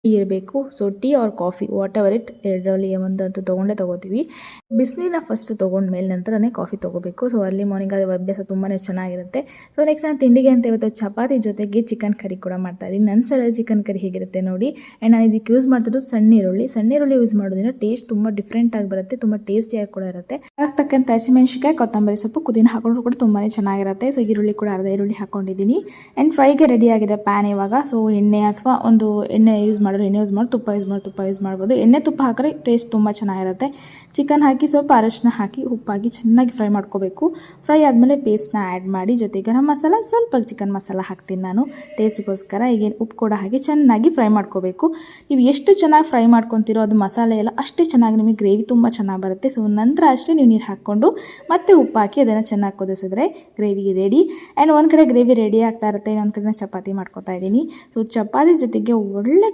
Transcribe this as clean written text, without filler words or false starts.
Tea ಇರಬೇಕು. So tea or coffee whatever it, ಎರಡರಲ್ಲಿ ಒಂದಂತೂ ತೊಗೋತೀವಿ. ಬಿಸಿನೀರನ್ನ ಫಸ್ಟ್ ತೊಗೊಂಡ್ಮೇಲೆ ನಂತರನೇ ಕಾಫಿ ತೊಗೋಬೇಕು. ಸೊ ಅರ್ಲಿ ಮಾರ್ನಿಂಗ್ ಅದು ಅಭ್ಯಾಸ ತುಂಬಾ ಚೆನ್ನಾಗಿರುತ್ತೆ. ಸೊ ನೆಕ್ಸ್ಟ್ ನಾನು ತಿಂಡಿಗೆ ಅಂತ ಇವತ್ತು ಚಪಾತಿ ಜೊತೆಗೆ ಚಿಕನ್ ಕರಿ ಕೂಡ ಮಾಡ್ತಾಯಿದ್ದೀನಿ. ನನ್ನ ಸ್ಟೈಲಲ್ಲಿ ಚಿಕನ್ ಕರಿ ಹೇಗಿರುತ್ತೆ ನೋಡಿ. ಆ್ಯಂಡ್ ನಾನು ಇದಕ್ಕೆ ಯೂಸ್ ಮಾಡ್ತಿದ್ದು ಸಣ್ಣ ಈರುಳ್ಳಿ ಯೂಸ್ ಮಾಡೋದ್ರಿಂದ ಟೇಸ್ಟ್ ತುಂಬ ಡಿಫ್ರೆಂಟಾಗಿ ಬರುತ್ತೆ, ತುಂಬ ಟೇಸ್ಟಿಯಾಗಿ ಕೂಡ ಇರುತ್ತೆ. ಅದಕ್ಕೆ ತಕ್ಕಂತೆ ಹಸಿಮೆಣಸಿನಕಾಯಿ, ಕೊತ್ತಂಬರಿ ಸೊಪ್ಪು, ಪುದೀನ ಹಾಕೊಂಡ್ರು ಕೂಡ ತುಂಬಾ ಚೆನ್ನಾಗಿರುತ್ತೆ. ಸೊ ಈರುಳ್ಳಿ ಕೂಡ ಅರ್ಧ ಈರುಳ್ಳಿ ಹಾಕೊಂಡಿದ್ದೀನಿ. ಆ್ಯಂಡ್ ಫ್ರೈಗೆ ರೆಡಿ ಆಗಿದೆ ಪ್ಯಾನ್ ಇವಾಗ. ಸೊ ಎಣ್ಣೆ ಅಥವಾ ಒಂದು ಎಣ್ಣೆ ಯೂಸ್ ಮಾಡೋರು ಎಣ್ಣೆ ಯೂಸ್ ಮಾಡಿ, ತುಪ್ಪ ಯೂಸ್ ಮಾಡ್ಬೋದು. ಎಣ್ಣೆ ತುಪ್ಪ ಹಾಕಿದ್ರೆ ಟೇಸ್ಟ್ ತುಂಬ ಚೆನ್ನಾಗಿರುತ್ತೆ. ಚಿಕನ್ ಹಾಕಿ ಸ್ವಲ್ಪ ಅರಶಿನ ಹಾಕಿ ಉಪ್ಪಾಕಿ ಚೆನ್ನಾಗಿ ಫ್ರೈ ಮಾಡ್ಕೋಬೇಕು. ಫ್ರೈ ಆದಮೇಲೆ ಪೇಸ್ಟ್ನ ಆ್ಯಡ್ ಮಾಡಿ, ಜೊತೆ ಗರಂ ಮಸಾಲ, ಸ್ವಲ್ಪ ಚಿಕನ್ ಮಸಾಲ ಹಾಕ್ತೀನಿ ನಾನು ಟೇಸ್ಟಿಗೋಸ್ಕರ. ಈಗ ಉಪ್ಪು ಕೂಡ ಹಾಕಿ ಚೆನ್ನಾಗಿ ಫ್ರೈ ಮಾಡ್ಕೋಬೇಕು. ನೀವು ಎಷ್ಟು ಚೆನ್ನಾಗಿ ಫ್ರೈ ಮಾಡ್ಕೊತೀರೋ ಅದು ಮಸಾಲೆ ಎಲ್ಲ ಅಷ್ಟೇ ಚೆನ್ನಾಗಿ ನಿಮಗೆ ಗ್ರೇವಿ ತುಂಬ ಚೆನ್ನಾಗಿ ಬರುತ್ತೆ. ಸೊ ನಂತರ ಅಷ್ಟೇ ನೀವು ನೀರು ಹಾಕ್ಕೊಂಡು ಮತ್ತೆ ಉಪ್ಪು ಹಾಕಿ ಅದನ್ನು ಚೆನ್ನಾಗಿ ಕುದಿಸಿದ್ರೆ ಗ್ರೇವಿ ರೆಡಿ. ಆ್ಯಂಡ್ ಒಂದು ಕಡೆ ಗ್ರೇವಿ ರೆಡಿ ಆಗ್ತಾ ಇರುತ್ತೆ, ಇನ್ನೊಂದು ಕಡೆ ಚಪಾತಿ ಮಾಡ್ಕೊತಾ ಇದ್ದೀನಿ. ಸೊ ಚಪಾತಿ ಜೊತೆಗೆ ಒಳ್ಳೆ